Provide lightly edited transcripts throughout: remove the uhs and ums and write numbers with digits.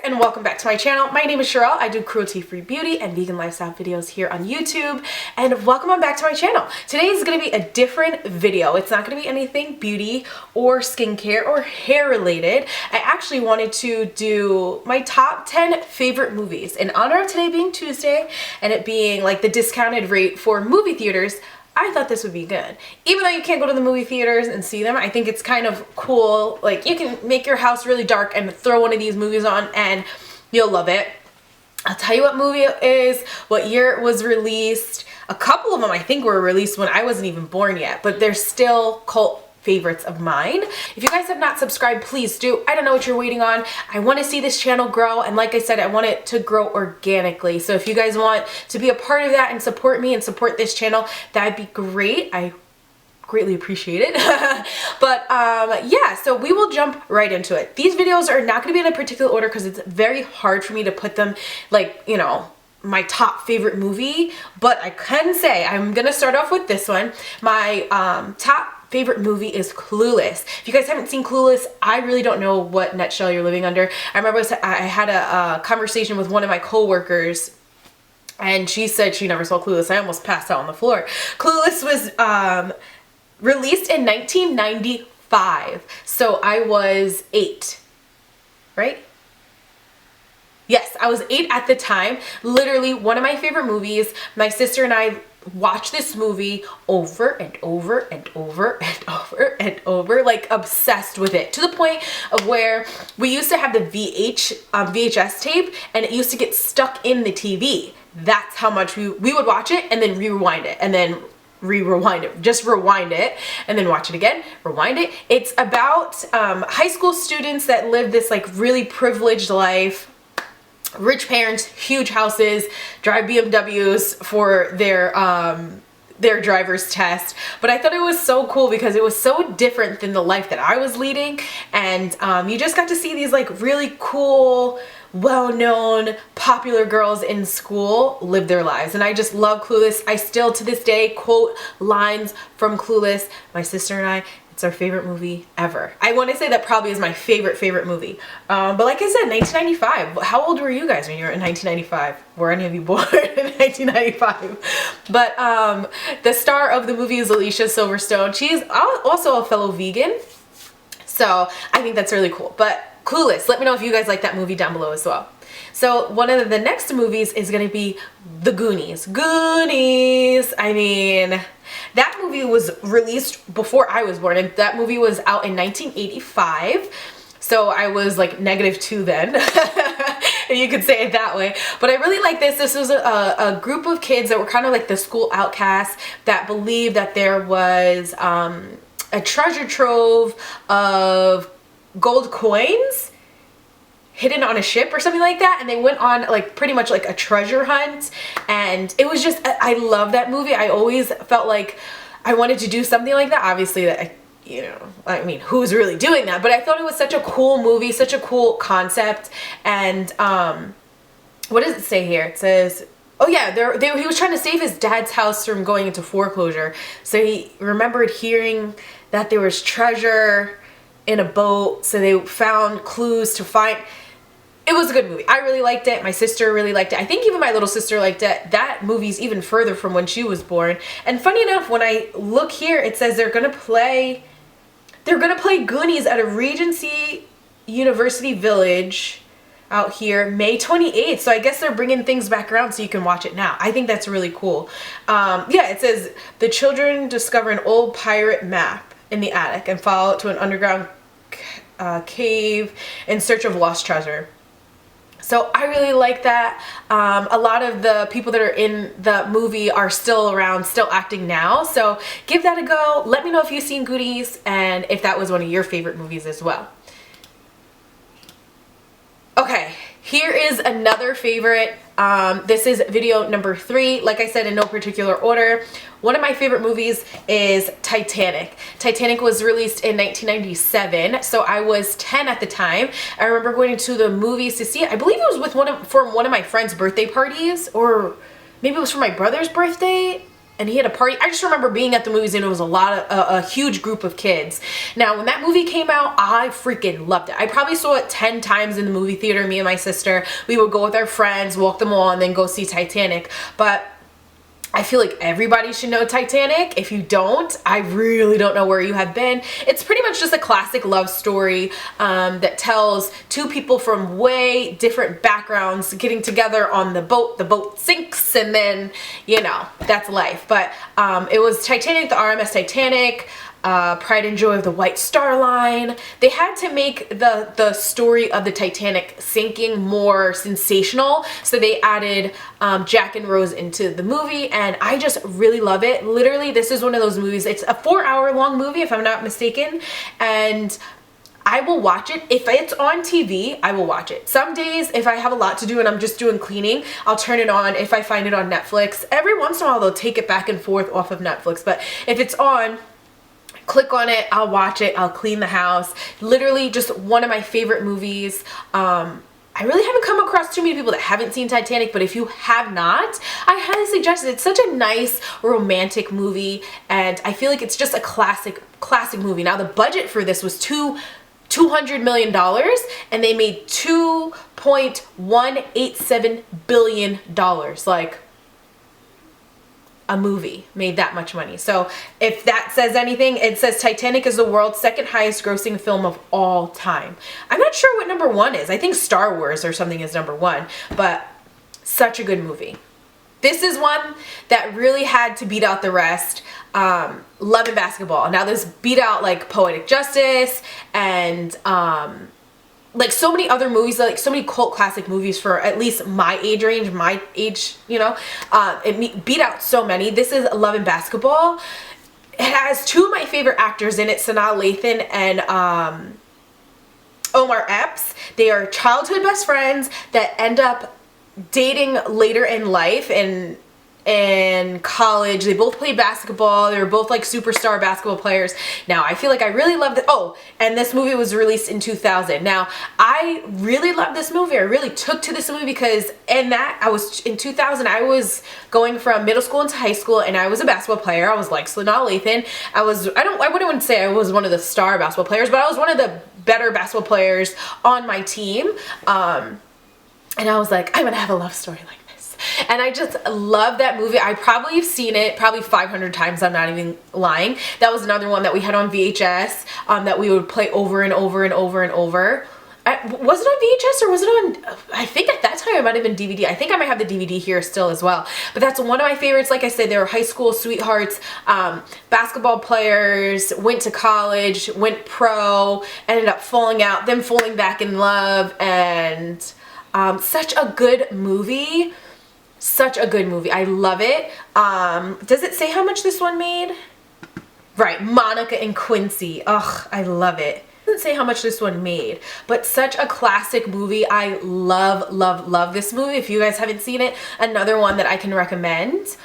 and welcome back to my channel. My name is Sherelle. I do cruelty-free beauty and vegan lifestyle videos here on YouTube, and welcome on back to my channel. Today is going to be a different video. It's not going to be anything beauty or skincare or hair related. I actually wanted to do my top 10 favorite movies in honor of today being Tuesday and it being like the discounted rate for movie theaters. I thought this would be good. Even though you can't go to the movie theaters and see them, I think it's kind of cool. Like, you can make your house really dark and throw one of these movies on and you'll love it. I'll tell you what movie it is, what year it was released. A couple of them I think were released when I wasn't even born yet, but they're still cult favorites of mine. If you guys have not subscribed, please do. I don't know what you're waiting on. I want to see this channel grow, and like I said, I want it to grow organically. So if you guys want to be a part of that and support me and support this channel, that'd be great. I greatly appreciate it. But yeah, so we will jump right into it. These videos are not going to be in a particular order because it's very hard for me to put them like, you know, my top favorite movie, but I can say I'm gonna start off with this one. My top favorite movie is Clueless. If you guys haven't seen Clueless, I really don't know what nutshell you're living under. I remember I had a conversation with one of my co-workers and she said she never saw Clueless. I almost passed out on the floor. Clueless was released in 1995, so I was 8, right? Yes, I was 8 at the time. Literally one of my favorite movies. My sister and I watched this movie over and over and over and over and over, like obsessed with it, to the point of where we used to have the VHS tape and it used to get stuck in the TV. That's how much we would watch it and then rewind it and then rewind it, just rewind it and then watch it again, rewind it. It's about high school students that live this like really privileged life. Rich parents, huge houses, drive BMWs for their driver's test. But I thought it was so cool because it was so different than the life that I was leading, and you just got to see these like really cool, well-known, popular girls in school live their lives. And I just love Clueless. I still to this day quote lines from Clueless. My sister and I, it's our favorite movie ever. I want to say that probably is my favorite movie. But like I said, 1995. How old were you guys when you were in 1995? Were any of you born in 1995? But the star of the movie is Alicia Silverstone. She's also a fellow vegan, so I think that's really cool. But Clueless, let me know if you guys like that movie down below as well. So one of the next movies is going to be the Goonies. Goonies! I mean, that movie was released before I was born, and that movie was out in 1985. So I was like -2 then, if you could say it that way. But I really like this. This was a group of kids that were kind of like the school outcasts that believed that there was a treasure trove of gold coins hidden on a ship or something like that, and they went on like pretty much like a treasure hunt, and it was just, I love that movie. I always felt like I wanted to do something like that. Obviously that, you know, I mean, who's really doing that? But I thought it was such a cool movie, such a cool concept. And what does it say here? It says, oh yeah, he was trying to save his dad's house from going into foreclosure, so he remembered hearing that there was treasure in a boat, so they found clues to find. It was a good movie. I really liked it. My sister really liked it. I think even my little sister liked it. That movie's even further from when she was born. And funny enough, when I look here, it says they're gonna play Goonies at a Regency University Village out here May 28th. So I guess they're bringing things back around so you can watch it now. I think that's really cool. Yeah, it says the children discover an old pirate map in the attic and follow it to an underground cave in search of lost treasure. So I really like that. A lot of the people that are in the movie are still around, still acting now. So give that a go. Let me know if you've seen Goonies and if that was one of your favorite movies as well. Okay, here is another favorite. This is video number 3. Like I said, in no particular order. One of my favorite movies is Titanic. Titanic was released in 1997, so I was 10 at the time. I remember going to the movies to see it. I believe it was with for one of my friend's birthday parties, or maybe it was for my brother's birthday. and he had a party. I just remember being at the movies and it was a huge group of kids. Now, when that movie came out, I freaking loved it. I probably saw it 10 times in the movie theater, me and my sister. We would go with our friends, walk the mall, and then go see Titanic. But I feel like everybody should know Titanic. If you don't, I really don't know where you have been. It's pretty much just a classic love story that tells two people from way different backgrounds getting together on the boat. The boat sinks, and then, you know, that's life. But it was Titanic, the RMS Titanic, Pride and Joy of the White Star Line. They had to make the story of the Titanic sinking more sensational, so they added Jack and Rose into the movie, and I just really love it. Literally, this is one of those movies. It's a 4-hour long movie, if I'm not mistaken, and I will watch it. If it's on TV, I will watch it. Some days, if I have a lot to do and I'm just doing cleaning, I'll turn it on if I find it on Netflix. Every once in a while, they'll take it back and forth off of Netflix, but if it's on, click on it, I'll watch it, I'll clean the house. Literally just one of my favorite movies. I really haven't come across too many people that haven't seen Titanic, but if you have not, I highly suggest it. It's such a nice romantic movie, and I feel like it's just a classic movie. Now, the budget for this was $200 million, and they made $2.187 billion. Like, a movie made that much money. So if that says anything, it says Titanic is the world's second highest grossing film of all time. I'm not sure what number one is. I think Star Wars or something is number one, but such a good movie. This is one that really had to beat out the rest. Love and Basketball. Now this beat out like Poetic Justice and like so many other movies, like so many cult classic movies for at least my age range, you know, it beat out so many. This is Love and Basketball. It has two of my favorite actors in it, Sanaa Lathan and Omar Epps. They are childhood best friends that end up dating later in life, and in college. They both played basketball. They were both like superstar basketball players. Now, I feel like I really loved it. Oh, and this movie was released in 2000. Now, I really loved this movie. I really took to this movie because in 2000, I was going from middle school into high school, and I was a basketball player. I was like Sanaa Lathan. I wouldn't say I was one of the star basketball players, but I was one of the better basketball players on my team. And I was like, I'm gonna have a love story like this. And I just love that movie. I probably have seen it probably 500 times. I'm not even lying. That was another one that we had on VHS that we would play over and over and over and over. Was it on VHS or was it on, I think at that time it might have been DVD. I think I might have the DVD here still as well. But that's one of my favorites. Like I said, they were high school sweethearts, basketball players, went to college, went pro, ended up falling out, then falling back in love, and such a good movie. Such a good movie. I love it. Does it say how much this one made? Right, Monica and Quincy. Ugh, I love it. Doesn't say how much this one made, but such a classic movie. I love, love, love this movie. If you guys haven't seen it, another one that I can recommend.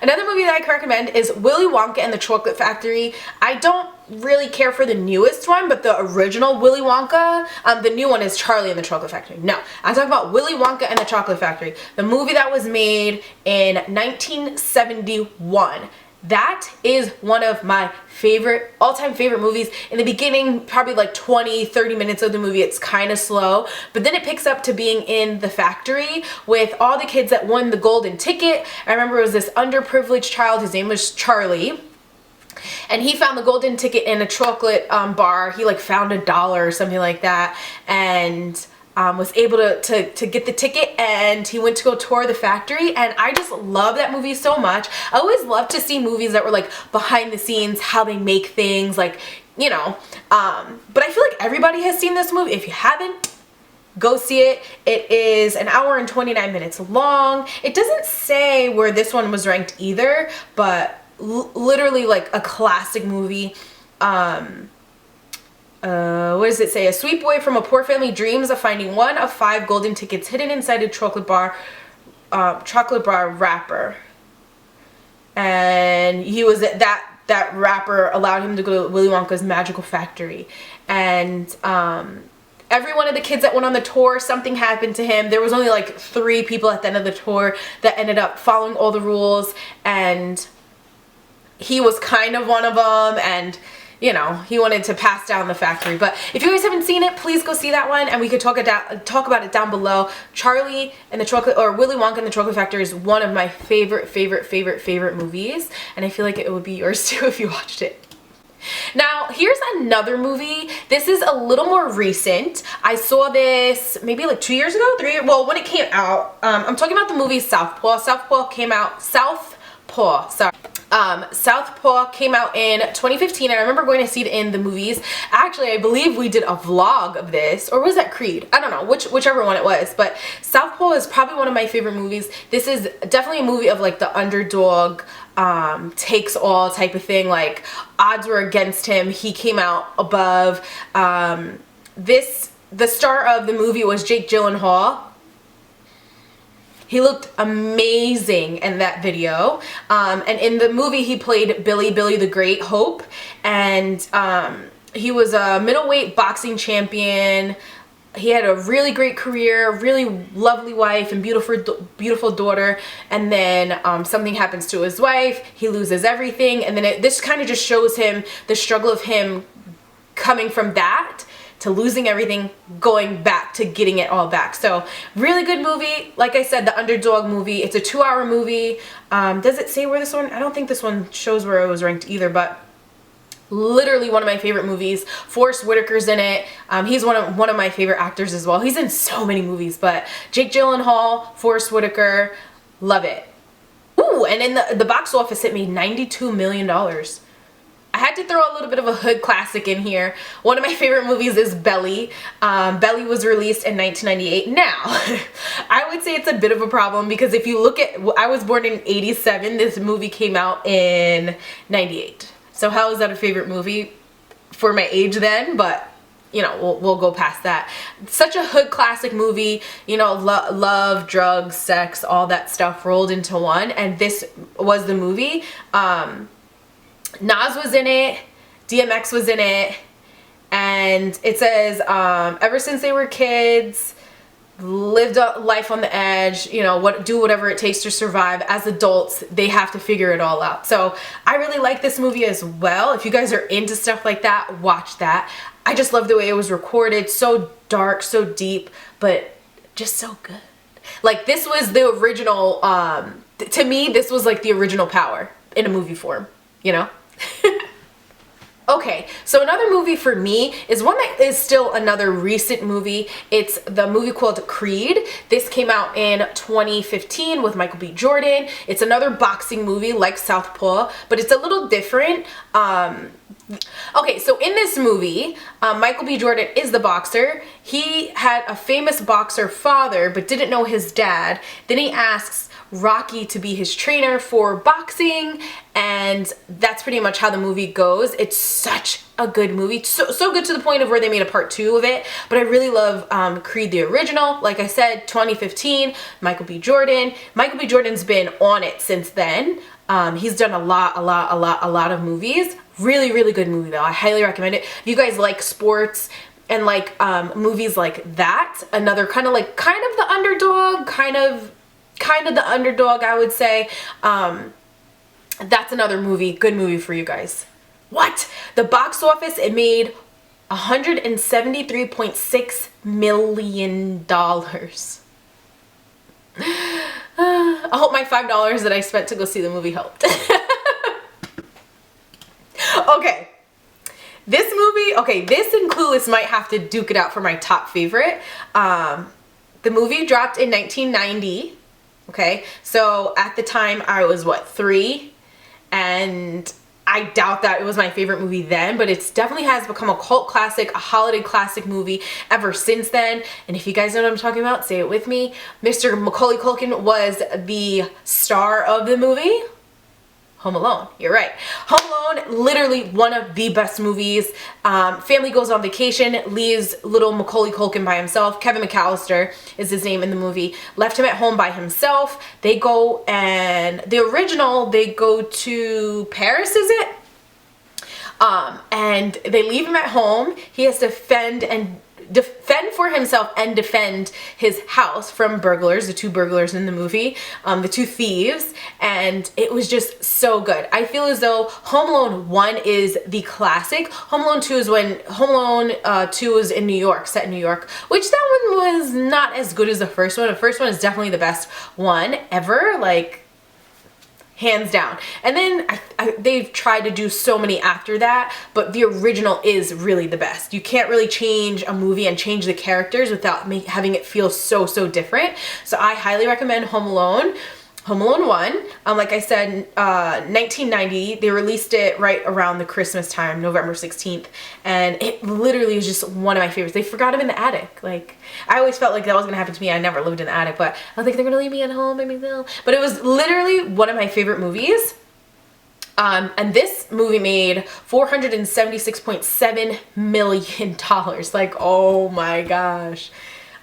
Another movie that I can recommend is Willy Wonka and the Chocolate Factory. I don't really care for the newest one, but the original Willy Wonka, the new one is Charlie and the Chocolate Factory. No, I'm talking about Willy Wonka and the Chocolate Factory, the movie that was made in 1971. That is one of my favorite, all-time favorite movies. In the beginning, probably like 20-30 minutes of the movie, it's kind of slow, but then it picks up to being in the factory with all the kids that won the golden ticket. I remember it was this underprivileged child, his name was Charlie, and he found the golden ticket in a chocolate bar. He like found $1 or something like that, and was able to get the ticket, and he went to go tour the factory, and I just love that movie so much. I always love to see movies that were like behind the scenes, how they make things, like, you know, but I feel like everybody has seen this movie. If you haven't, go see it. It is an hour and 29 minutes long. It doesn't say where this one was ranked either, but literally like a classic movie. What does it say? A sweet boy from a poor family dreams of finding one of 5 golden tickets hidden inside a chocolate bar wrapper. And he was that wrapper allowed him to go to Willy Wonka's magical factory. And every one of the kids that went on the tour, something happened to him. There was only like 3 people at the end of the tour that ended up following all the rules, and he was kind of one of them, and you know, he wanted to pass down the factory. But if you guys haven't seen it, please go see that one, and we could talk about it down below. Charlie and the Chocolate, or Willy Wonka and the Chocolate Factory, is one of my favorite movies, and I feel like it would be yours too if you watched it. Now, here's another movie. This is a little more recent. I saw this maybe like 2 years ago, 3 years, well, when it came out. I'm talking about the movie Southpaw. Southpaw came out came out in 2015. I remember going to see it in the movies. Actually, I believe we did a vlog of this, or was that Creed? I don't know, whichever one it was, but Southpaw is probably one of my favorite movies. This is definitely a movie of like the underdog, takes all type of thing. Like, odds were against him. He came out above. The star of the movie was Jake Gyllenhaal. He looked amazing in that video, and in the movie he played Billy the Great Hope, and he was a middleweight boxing champion. He had a really great career, really lovely wife, and beautiful daughter, and then something happens to his wife. He loses everything, and then this kind of just shows him the struggle of him coming from that to losing everything, going back to getting it all back. So really good movie. Like I said, the underdog movie. It's a 2-hour movie. Does it say where this one? I don't think this one shows where it was ranked either, but literally one of my favorite movies. Forest Whitaker's in it. He's one of my favorite actors as well. He's in so many movies, but Jake Gyllenhaal, Forest Whitaker, love it. Ooh, and in the box office it made $92 million. I had to throw a little bit of a hood classic in here. One of my favorite movies is Belly. Belly was released in 1998. Now, I would say it's a bit of a problem because if you look at, I was born in 87, this movie came out in 98. So how is that a favorite movie for my age then? But, you know, we'll go past that. Such a hood classic movie, you know, love, drugs, sex, all that stuff rolled into one, and this was the movie. Nas was in it, DMX was in it, and it says, ever since they were kids, lived a life on the edge, you know, do whatever it takes to survive. As adults, they have to figure it all out. So I really like this movie as well. If you guys are into stuff like that, watch that. I just love the way it was recorded. So dark, so deep, but just so good. Like, this was the original, to me, this was like the original Power in a movie form, you know? Okay, so another movie for me is one that is still another recent movie. It's the movie called Creed. This came out in 2015 with Michael B. Jordan. It's another boxing movie like Southpaw, but it's a little different. Okay, so in this movie, Michael B. Jordan is the boxer. He had a famous boxer father, but didn't know his dad. Then he asks Rocky to be his trainer for boxing, and that's pretty much how the movie goes. It's such a good movie, so good to the point of where they made a part 2 of it. But I really love Creed the original. Like I said, 2015, Michael B. Jordan. Michael B. Jordan's been on it since then. He's done a lot of movies. Really good movie though. I highly recommend it. If you guys like sports and like movies like that, another kind of the underdog, kind of the underdog, I would say. That's another movie, good movie for you guys. What? The box office, it made $173.6 million. I hope my $5 that I spent to go see the movie helped. Okay. This movie, okay, this and Clueless might have to duke it out for my top favorite. The movie dropped in 1990. Okay, so at the time I was, what, 3? And I doubt that it was my favorite movie then, but it definitely has become a cult classic, a holiday classic movie ever since then. And if you guys know what I'm talking about, say it with me. Mr. Macaulay Culkin was the star of the movie. Home Alone, you're right. Home Alone, literally one of the best movies. Family goes on vacation, leaves little Macaulay Culkin by himself. Kevin McAllister is his name in the movie. Left him at home by himself. They go, and the original, they go to Paris, is it? And they leave him at home. He has to fend and defend for himself and defend his house from burglars, the two burglars in the movie, the two thieves, and it was just so good. I feel as though Home Alone 1 is the classic. Home Alone 2 is when Home Alone 2 was in New York, set in New York, which that one was not as good as the first one. The first one is definitely the best one ever, like hands down. And then they've tried to do so many after that, but the original is really the best. You can't really change a movie and change the characters without having it feel so different. So I highly recommend Home Alone. Home Alone 1, like I said, 1990, they released it right around the Christmas time, November 16th, and it literally is just one of my favorites. They forgot him in the attic. Like, I always felt like that was gonna happen to me. I never lived in the attic, but I was like, they're gonna leave me at home, maybe they'll. But it was literally one of my favorite movies. And this movie made $476.7 million. Like, oh my gosh.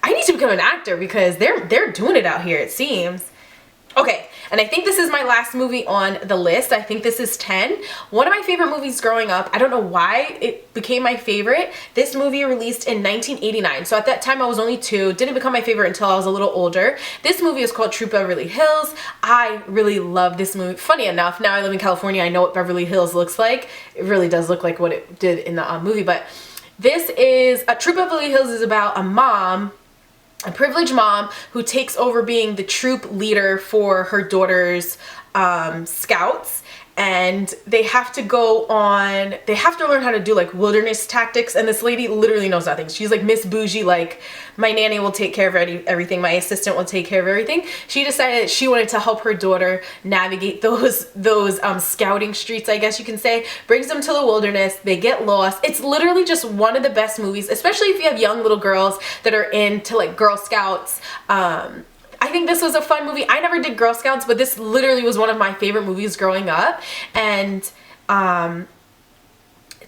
I need to become an actor because they're doing it out here, it seems. Okay, and I think this is my last movie on the list. I think this is 10. One of my favorite movies growing up. I don't know why it became my favorite. This movie released in 1989. So at that time I was only 2. Didn't become my favorite until I was a little older. This movie is called Troop Beverly Hills. I really love this movie. Funny enough, now I live in California, I know what Beverly Hills looks like. It really does look like what it did in the movie, but this is, Troop Beverly Hills is about a mom, a privileged mom who takes over being the troop leader for her daughter's scouts, and they have to learn how to do like wilderness tactics, and this lady literally knows nothing. She's like Miss Bougie, like my nanny will take care of everything, my assistant will take care of everything. She decided that she wanted to help her daughter navigate those scouting streets, I guess you can say. Brings them to the wilderness, they get lost. It's literally just one of the best movies, especially if you have young little girls that are into like Girl Scouts. I think this was a fun movie. I never did Girl Scouts, but this literally was one of my favorite movies growing up, and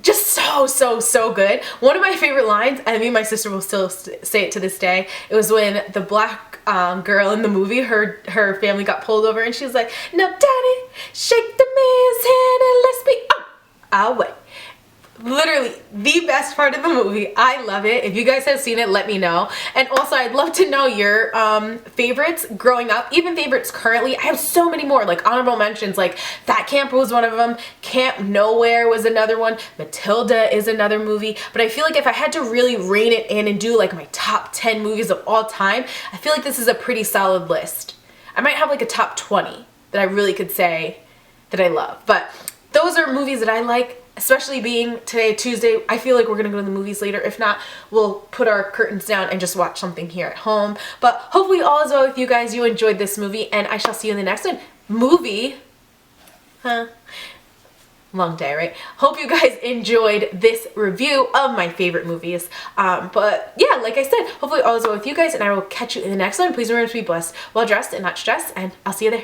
just so good. One of my favorite lines, and me and my sister will still say it to this day, it was when the black girl in the movie, her family got pulled over, and she was like, "Now daddy, shake the man's hand and let's be away." Literally the best part of the movie. I love it. If you guys have seen it, let me know. And also I'd love to know your favorites growing up, even favorites currently. I have so many more, like honorable mentions, like Fat Camper was one of them, Camp Nowhere was another one, Matilda is another movie. But I feel like if I had to really rein it in and do like my top 10 movies of all time, I feel like this is a pretty solid list. I might have like a top 20 that I really could say that I love. But those are movies that I like. Especially being today, Tuesday, I feel like we're gonna go to the movies later. If not, we'll put our curtains down and just watch something here at home. But hopefully all is well with you guys. You enjoyed this movie, and I shall see you in the next one. Long day, right? Hope you guys enjoyed this review of my favorite movies. But yeah, like I said, hopefully all is well with you guys, and I will catch you in the next one. Please remember to be blessed, well dressed, and not stressed, and I'll see you there.